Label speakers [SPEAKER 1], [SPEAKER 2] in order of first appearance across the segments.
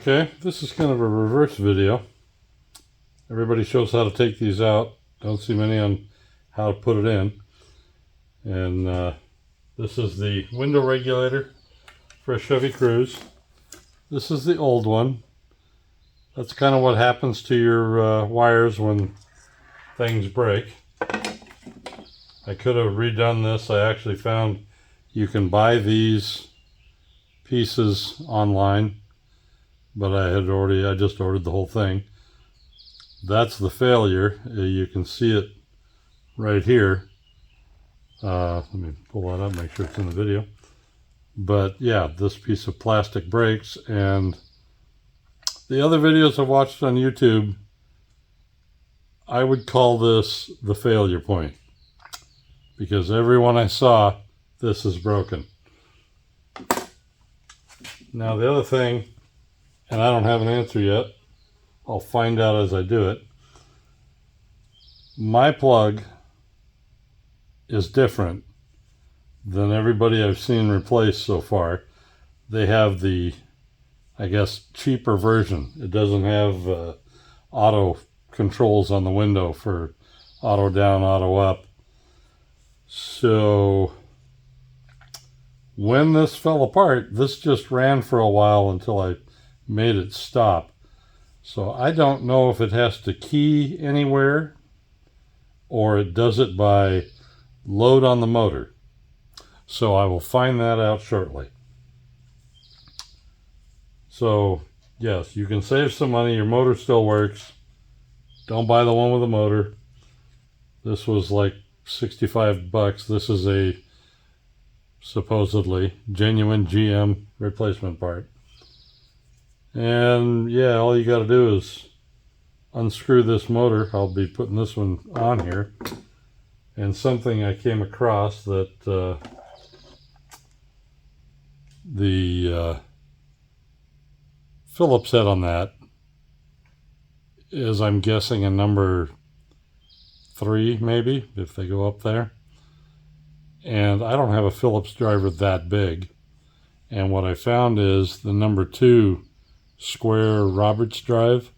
[SPEAKER 1] Okay, this is kind of a reverse video. Everybody shows how to take these out. Don't see many on how to put it in. And this is the window regulator for a Chevy Cruze. This is the old one. That's kind of what happens to your wires when things break. I could have redone this. I actually found you can buy these pieces online, but I just ordered the whole thing. That's the failure. You can see it right here. Let me pull that up, make sure it's in the video. But yeah, this piece of plastic breaks, and the other videos I've watched on YouTube, I would call this the failure point, because every one I saw, this is broken. Now the other thing, and I don't have an answer yet, I'll find out as I do it. My plug is different than everybody I've seen replaced so far. They have the, I guess, cheaper version. It doesn't have auto controls on the window for auto down, auto up. So when this fell apart, this just ran for a while until I made it stop. So I don't know if it has to key anywhere or it does it by load on the motor. So I will find that out shortly. So yes, you can save some money. Your motor still works. Don't buy the one with a motor. This was like 65 bucks. This is a supposedly genuine GM replacement part. And yeah, all you got to do is unscrew this motor. I'll be putting this one on here. And something I came across that the Phillips head on that is, I'm guessing, a number 3 maybe, if they go up there. And I don't have a Phillips driver that big. And what I found is the number 2 square Roberts drive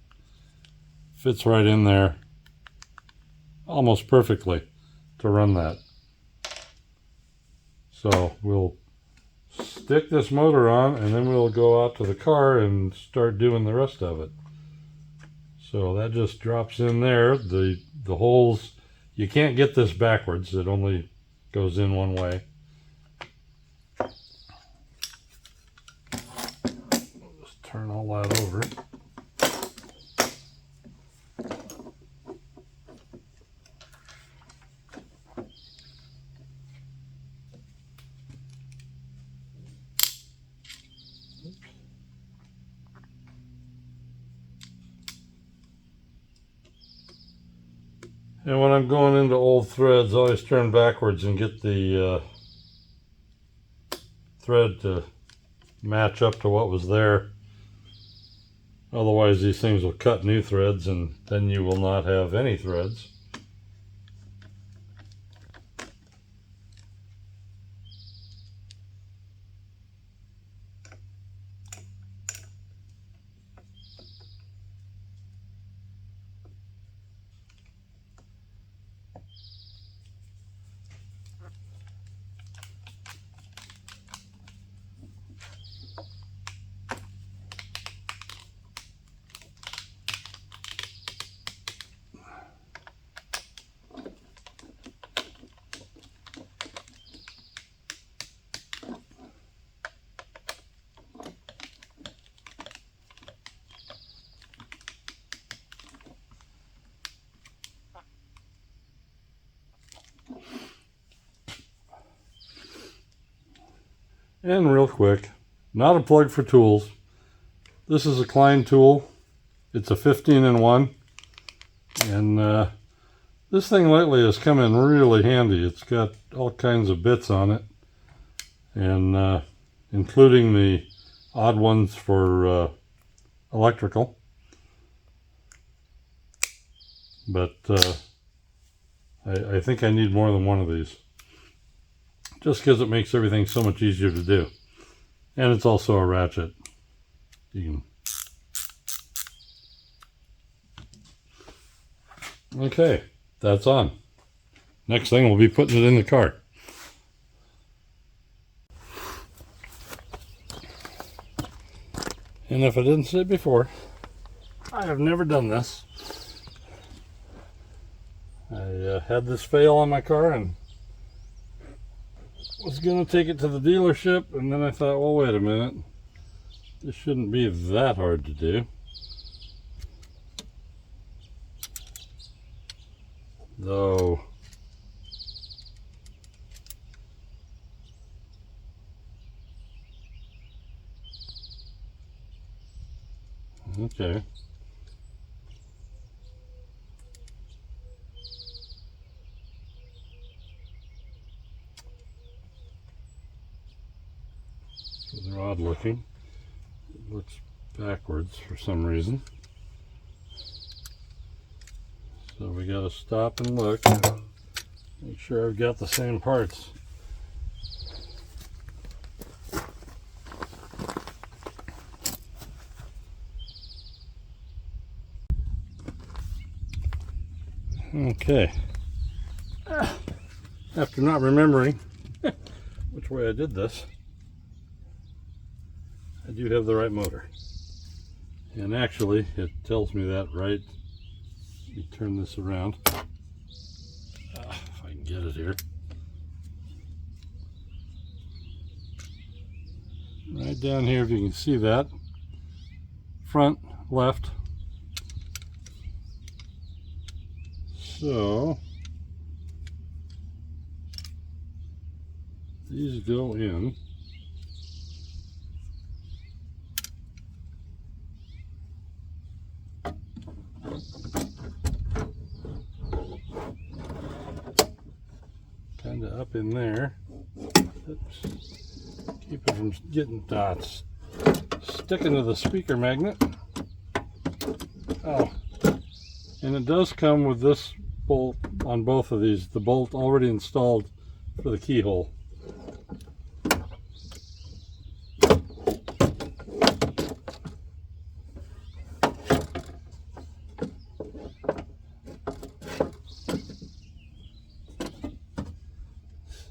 [SPEAKER 1] fits right in there almost perfectly to run that. So we'll stick this motor on and then we'll go out to the car and start doing the rest of it. So that just drops in there. The holes, you can't get this backwards. It only goes in one way. Just turn all that over. And when I'm going into old threads, I always turn backwards and get the thread to match up to what was there. Otherwise, these things will cut new threads and then you will not have any threads. And real quick, not a plug for tools. This is a Klein tool. It's a 15-in-1. And this thing lately has come in really handy. It's got all kinds of bits on it. And including the odd ones for electrical. But I think I need more than one of these. Just because it makes everything so much easier to do. And it's also a ratchet. You can Okay, that's on. Next thing, we'll be putting it in the car. And if I didn't say it before, I have never done this. I had this fail on my car and was going to take it to the dealership, and then I thought, well, wait a minute. This shouldn't be that hard to do. Though, okay. So they're odd looking. It looks backwards for some reason. So we got to stop and look and make sure I've got the same parts. Okay. After not remembering which way I did this, I do have the right motor. And actually, it tells me that right. Let me turn this around. If I can get it here. Right down here, if you can see that. Front, left. So, these go in. Kind of up in there. Oops. Keep it from getting dots. Sticking to the speaker magnet. Oh, and it does come with this bolt on both of these. The bolt already installed for the keyhole.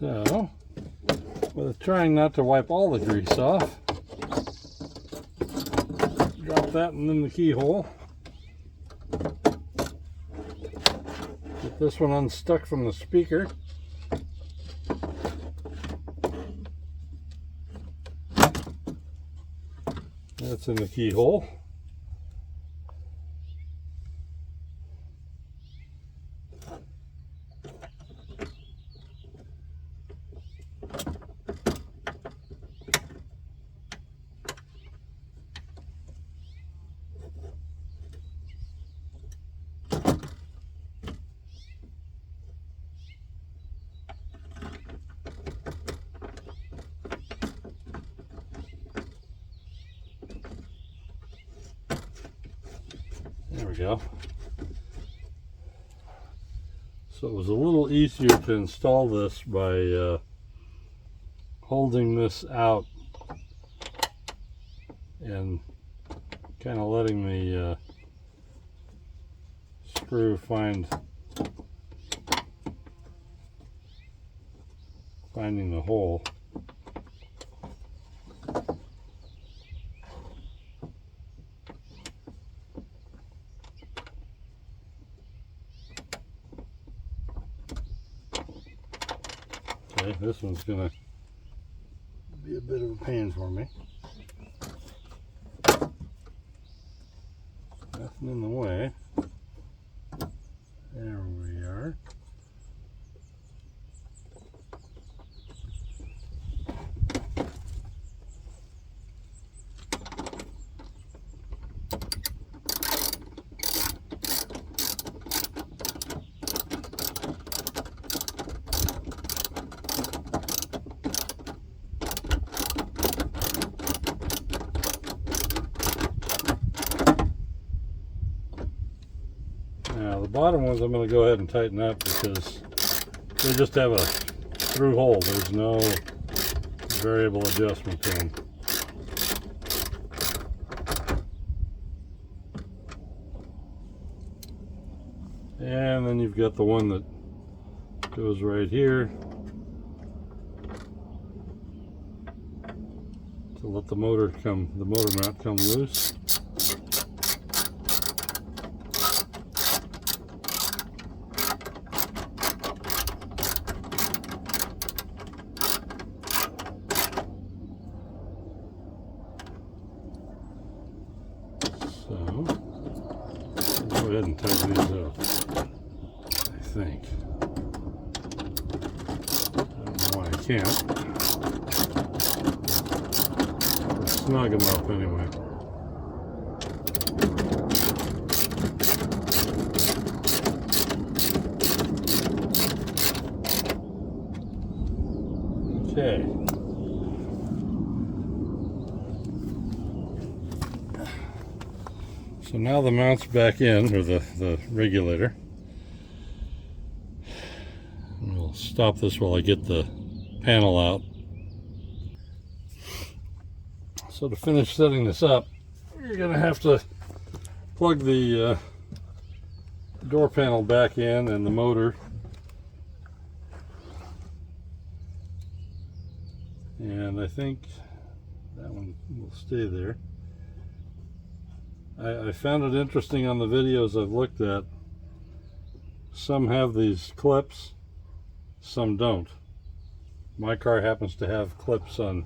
[SPEAKER 1] So, with trying not to wipe all the grease off, drop that in the keyhole. Get this one unstuck from the speaker. That's in the keyhole. There we go. So it was a little easier to install this by holding this out and kind of letting the screw finding the hole. Okay, this one's gonna be a bit of a pain for me. Nothing in the way. There we are. Now the bottom ones I'm going to go ahead and tighten up because they just have a through hole. There's no variable adjustment to them. And then you've got the one that goes right here to let the motor mount come loose. So, I'll go ahead and tighten these up, I think. I don't know why I can't. Or snug them up anyway. Okay. So now the mount's back in, or the regulator. We'll stop this while I get the panel out. So to finish setting this up, you're going to have to plug the door panel back in and the motor. And I think that one will stay there. I found it interesting on the videos I've looked at. Some have these clips, some don't. My car happens to have clips on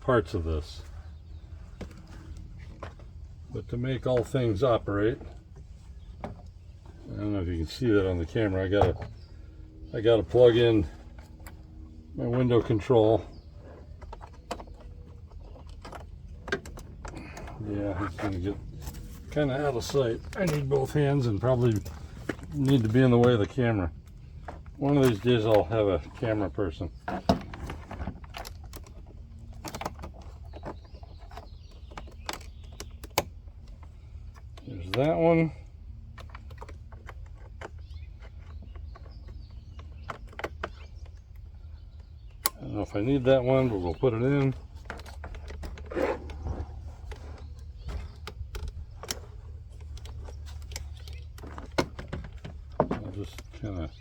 [SPEAKER 1] parts of this. But to make all things operate, I don't know if you can see that on the camera, I gotta plug in my window control. Yeah, it's going to get kind of out of sight. I need both hands and probably need to be in the way of the camera. One of these days I'll have a camera person. There's that one. I don't know if I need that one, but we'll put it in. Just kind of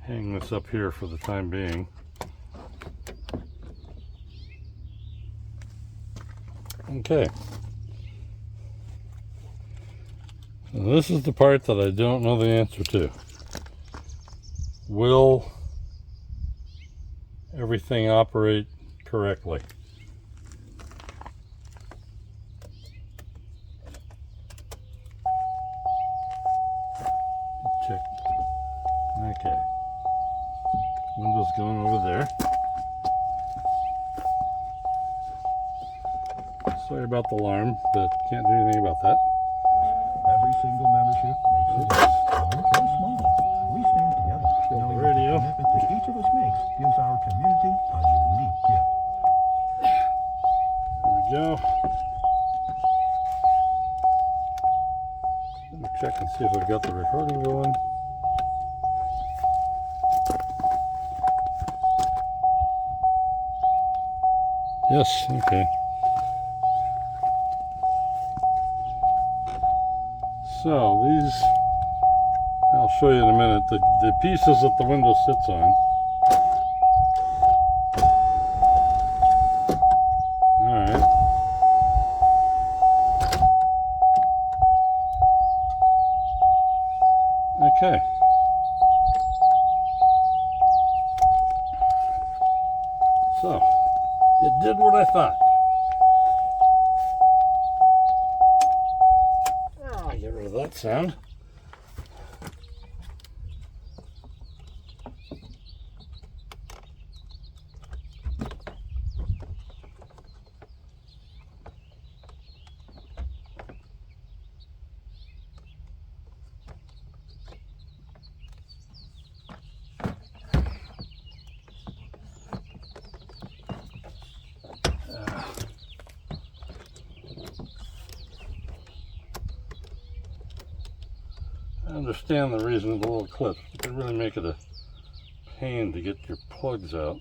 [SPEAKER 1] hang this up here for the time being. Okay. So this is the part that I don't know the answer to. Will everything operate correctly? Check. Okay. Window's going over there. Sorry about the alarm, but can't do anything about that.
[SPEAKER 2] Every single membership makes a difference. Large or small, we stand together.
[SPEAKER 1] Kill the radio.
[SPEAKER 2] The commitment that each of us makes gives our community a unique gift.
[SPEAKER 1] There we go. Let me check and see if I've got the recording going. Yes, okay. So these, I'll show you in a minute, the pieces that the window sits on. Alright. Okay. So, it did what I thought. Oh, get rid of that sound. I understand the reason of the little clips. It can really make it a pain to get your plugs out.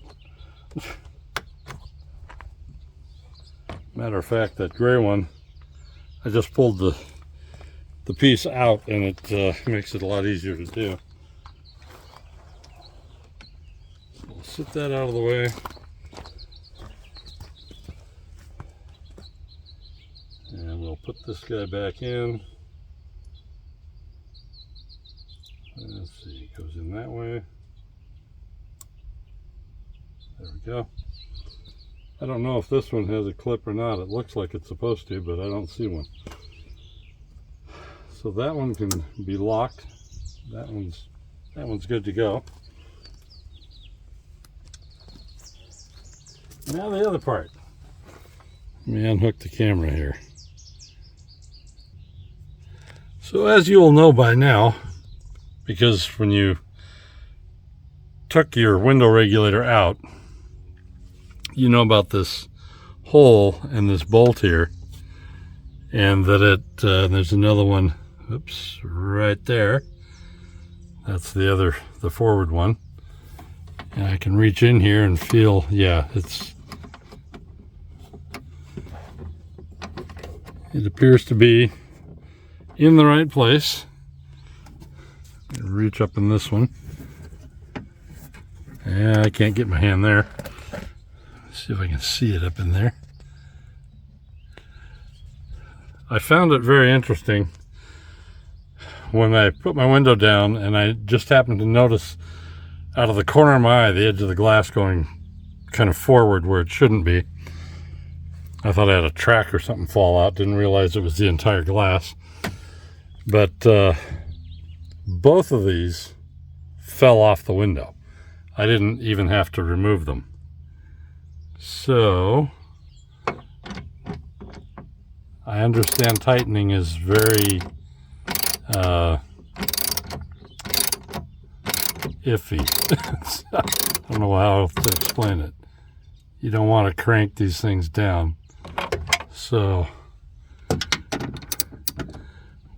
[SPEAKER 1] Matter of fact, that gray one, I just pulled the the piece out, and it makes it a lot easier to do. So we'll sit that out of the way. And we'll put this guy back in. Let's see, it goes in that way. There we go. I don't know if this one has a clip or not. It looks like it's supposed to, but I don't see one. So that one can be locked. That one's good to go. Now the other part. Let me unhook the camera here. So as you will know by now, because when you took your window regulator out, you know about this hole and this bolt here, and that there's another one, oops, right there. That's the forward one. And I can reach in here and feel, yeah, it appears to be in the right place. Reach up in this one. Yeah, I can't get my hand there. Let's see if I can see it up in there. I found it very interesting when I put my window down, and I just happened to notice out of the corner of my eye the edge of the glass going kind of forward where it shouldn't be. I thought I had a track or something fall out. Didn't realize it was the entire glass. But both of these fell off the window. I didn't even have to remove them. So I understand tightening is very iffy. I don't know how else to explain it. You don't want to crank these things down. So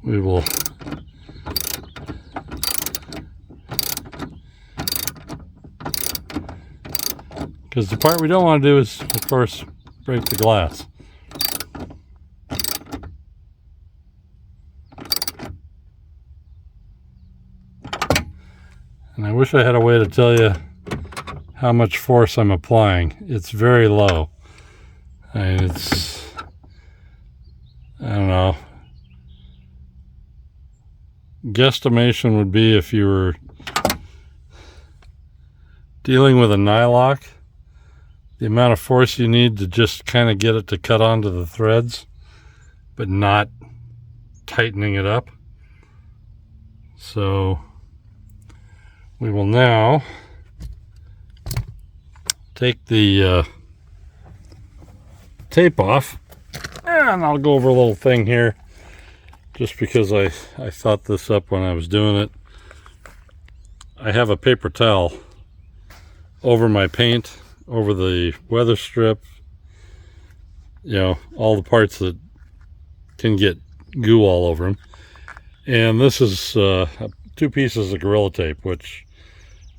[SPEAKER 1] we will because the part we don't want to do is, of course, break the glass. And I wish I had a way to tell you how much force I'm applying. It's very low. I mean, I don't know. Guesstimation would be if you were dealing with a nylock, the amount of force you need to just kind of get it to cut onto the threads, but not tightening it up. So we will now take the tape off, and I'll go over a little thing here just because I thought this up when I was doing it. I have a paper towel over my paint, over the weather strip, you know, all the parts that can get goo all over them. And this is 2 pieces of Gorilla Tape, which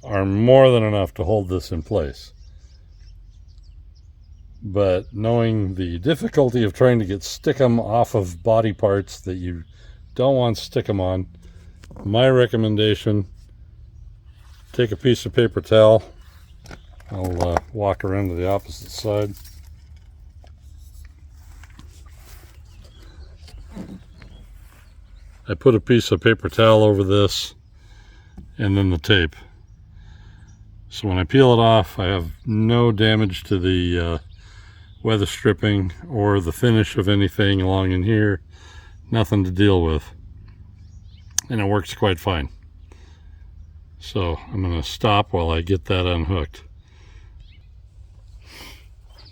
[SPEAKER 1] are more than enough to hold this in place. But knowing the difficulty of trying to get stickum off of body parts that you don't want stickum on, my recommendation, take a piece of paper towel. I'll walk around to the opposite side. I put a piece of paper towel over this and then the tape. So when I peel it off, I have no damage to the weather stripping or the finish of anything along in here. Nothing to deal with. And it works quite fine. So I'm going to stop while I get that unhooked.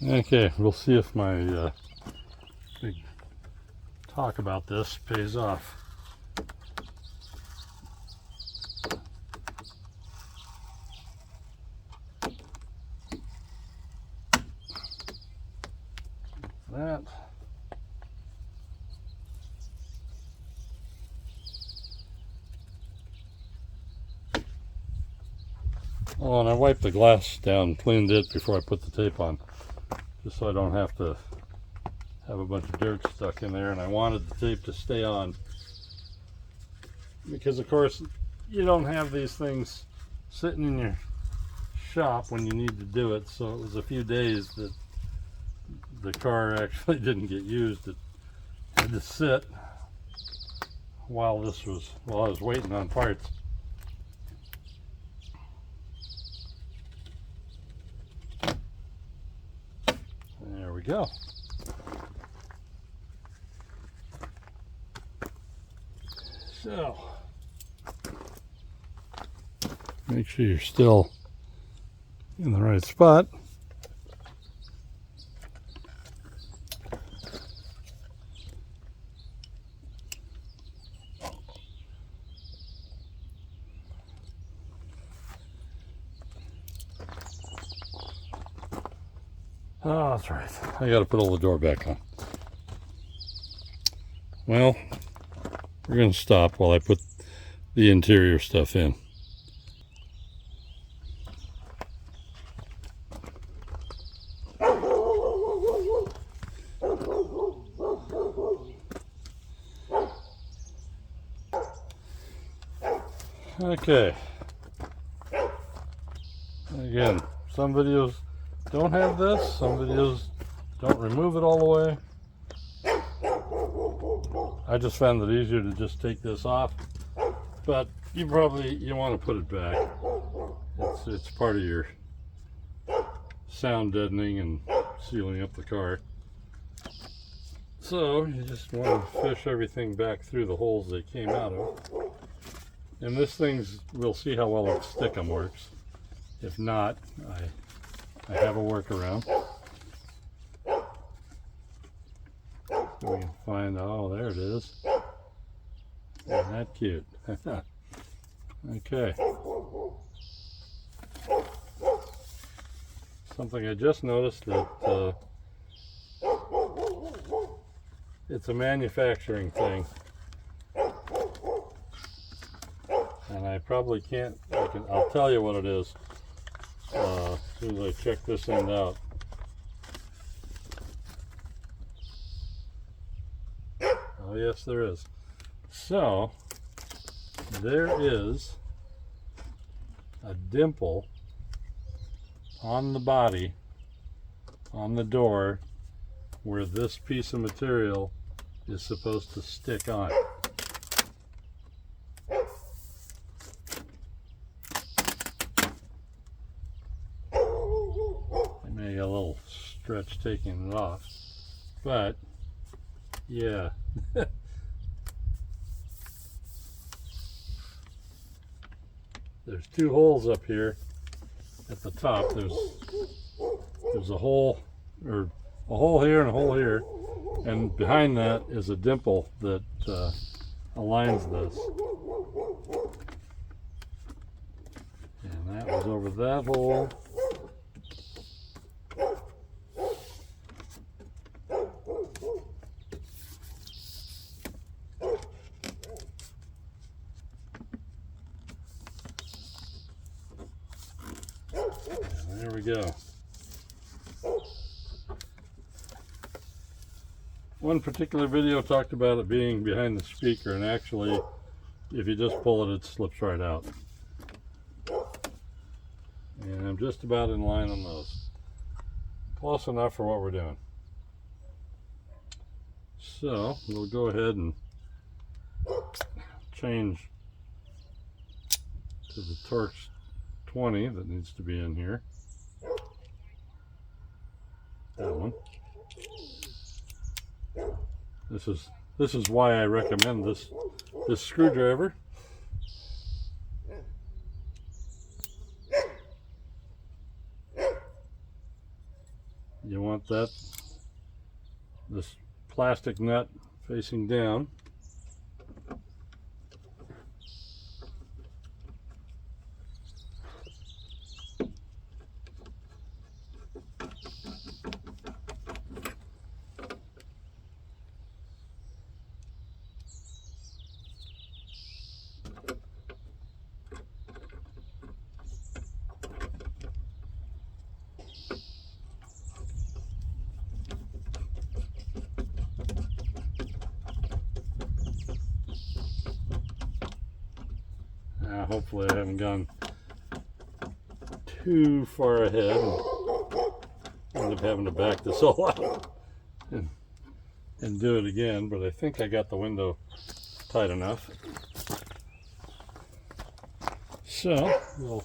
[SPEAKER 1] Okay, we'll see if my big talk about this pays off. That. Oh, and I wiped the glass down, cleaned it before I put the tape on, just so I don't have to have a bunch of dirt stuck in there. And I wanted the tape to stay on because of course you don't have these things sitting in your shop when you need to do it. So it was a few days that the car actually didn't get used. It had to sit while I was waiting on parts. There we go. So make sure you're still in the right spot. Oh, that's right. I got to put all the door back on. Well, we're going to stop while I put the interior stuff in. Okay. Again, some videos don't have this, some videos don't remove it all the way. I just found it easier to just take this off, but you want to put it back. It's part of your sound deadening and sealing up the car. So you just want to fish everything back through the holes they came out of. And this we'll see how well its stickum works. If not, I have a workaround. We can find, oh, there it is. Isn't that cute? Okay. Something I just noticed that it's a manufacturing thing. And I probably can't, I'll tell you what it is as soon as I check this end out. Oh yes, there is. So, there is a dimple on the body, on the door, where this piece of material is supposed to stick on. Maybe a little stretch taking it off, but yeah. There's two holes up here at the top. There's a hole, or a hole here and a hole here, and behind that is a dimple that aligns this. And that was over that hole. There we go. One particular video talked about it being behind the speaker, and actually, if you just pull it, it slips right out. And I'm just about in line on those. Close enough for what we're doing. So, we'll go ahead and change to the Torx 20 that needs to be in here. That one. This is why I recommend this screwdriver. You want this plastic nut facing down. Now, hopefully I haven't gone too far ahead and end up having to back this all out and do it again, but I think I got the window tight enough. So we'll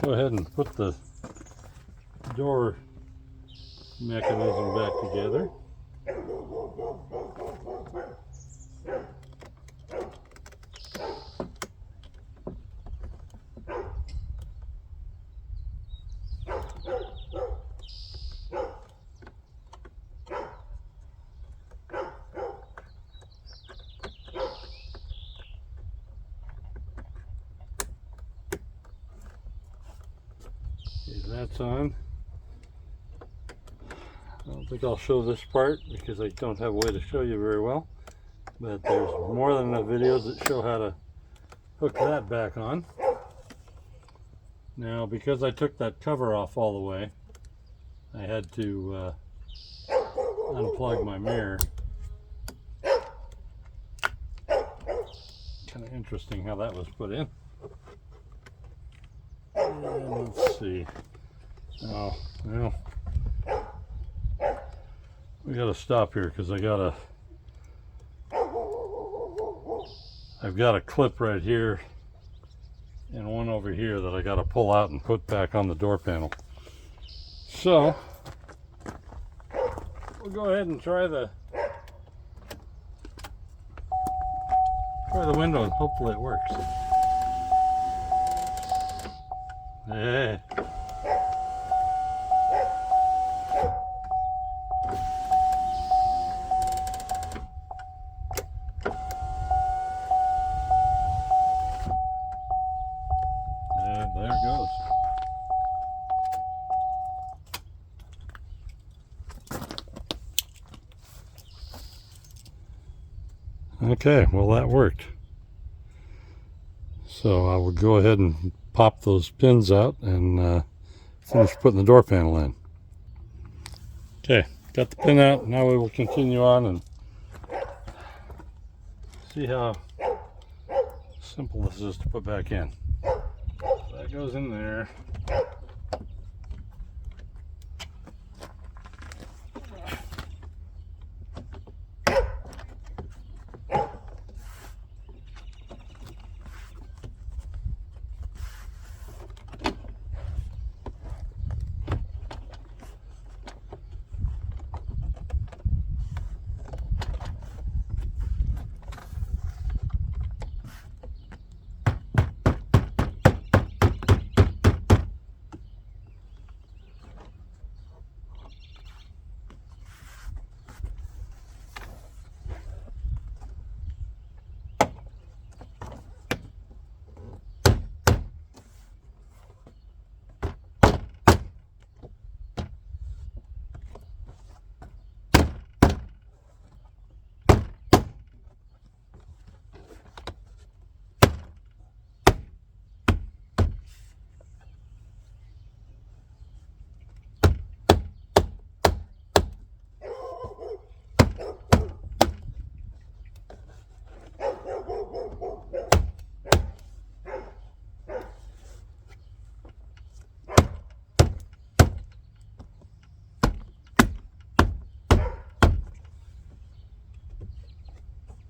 [SPEAKER 1] go ahead and put the door mechanism back together. Okay, that's on. I don't think I'll show this part because I don't have a way to show you very well, but there's more than enough videos that show how to hook that back on. Now, because I took that cover off all the way, I had to unplug my mirror. Kind of interesting how that was put in. And let's see. Oh, well, we gotta stop here because I've got a clip right here and one over here that I gotta pull out and put back on the door panel. So we'll go ahead and try the window and hopefully it works. Hey. And there it goes. Okay, well that worked. So I will go ahead and pop those pins out and finish putting the door panel in. Okay, got the pin out. Now we will continue on and see how simple this is to put back in. So that goes in there.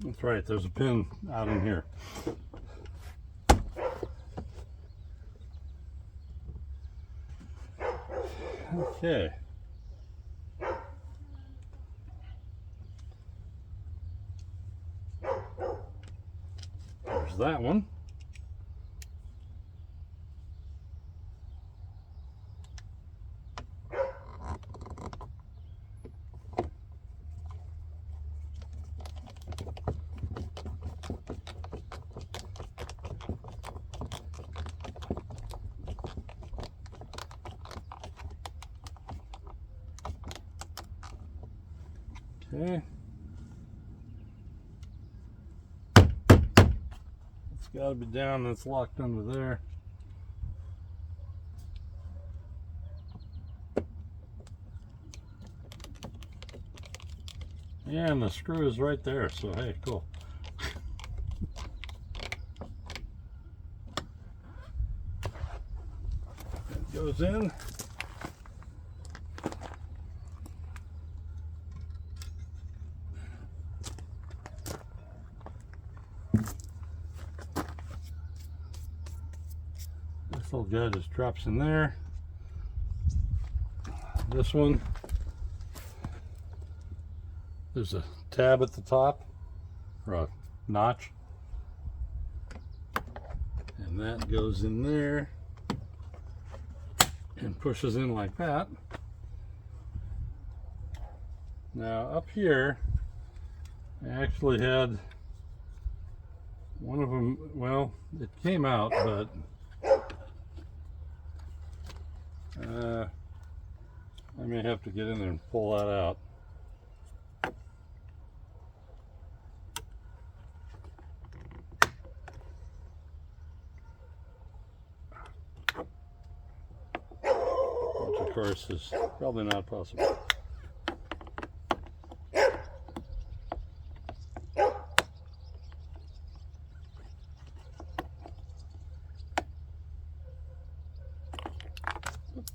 [SPEAKER 1] That's right, there's a pin out in here. Okay. There's that one. Okay. It's got to be down, it's locked under there. And the screw is right there, so hey, cool. goes in. This little guy just drops in there. This one, there's a tab at the top, or a notch, and that goes in there and pushes in like that. Now up here, I actually had one of them, well, it came out, but I may have to get in there and pull that out. Which of course is probably not possible.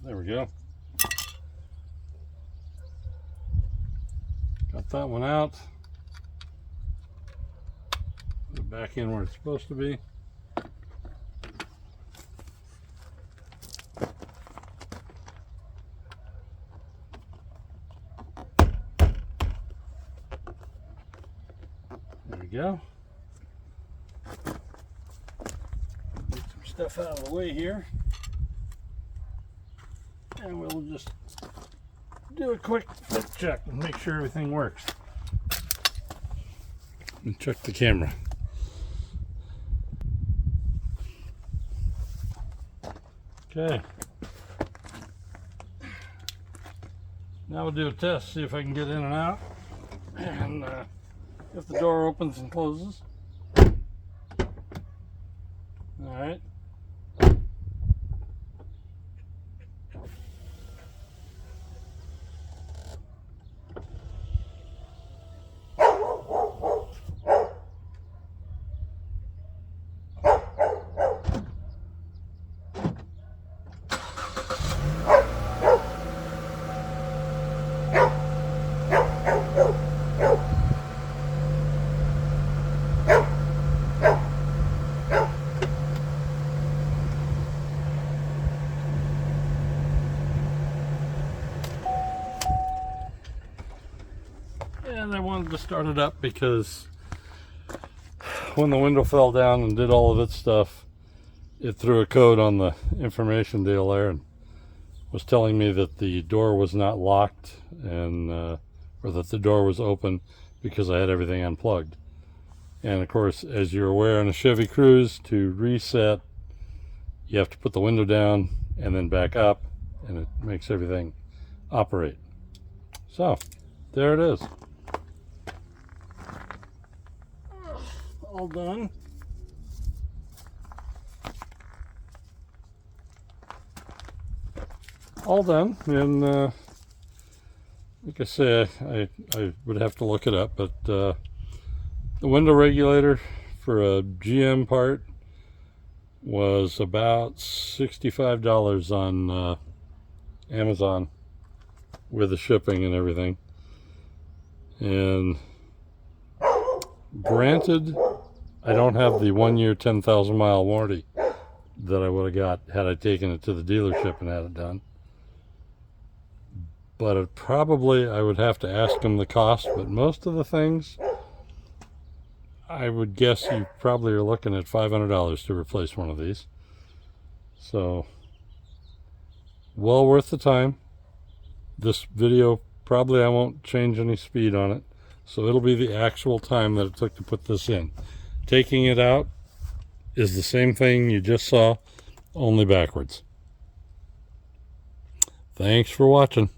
[SPEAKER 1] There we go. Got that one out. Put it back in where it's supposed to be. There we go. Get some stuff out of the way here. And we'll just do a quick fit check and make sure everything works. And check the camera. Okay. Now we'll do a test, see if I can get in and out. And if the door opens and closes. Alright. And I wanted to start it up because when the window fell down and did all of its stuff, it threw a code on the information deal there and was telling me that the door was not locked and or that the door was open because I had everything unplugged. And of course, as you're aware, on a Chevy Cruze, to reset, you have to put the window down and then back up, and it makes everything operate. So there it is. All done. All done, and like I say, I would have to look it up, but the window regulator for a GM part was about $65 on Amazon with the shipping and everything. And granted, I don't have the 1 year 10,000 mile warranty that I would have got had I taken it to the dealership and had it done. But it probably, I would have to ask them the cost, but most of the things, I would guess you probably are looking at $500 to replace one of these. So, well worth the time. This video, probably I won't change any speed on it. So it'll be the actual time that it took to put this in. Taking it out is the same thing you just saw, only backwards. Thanks for watching.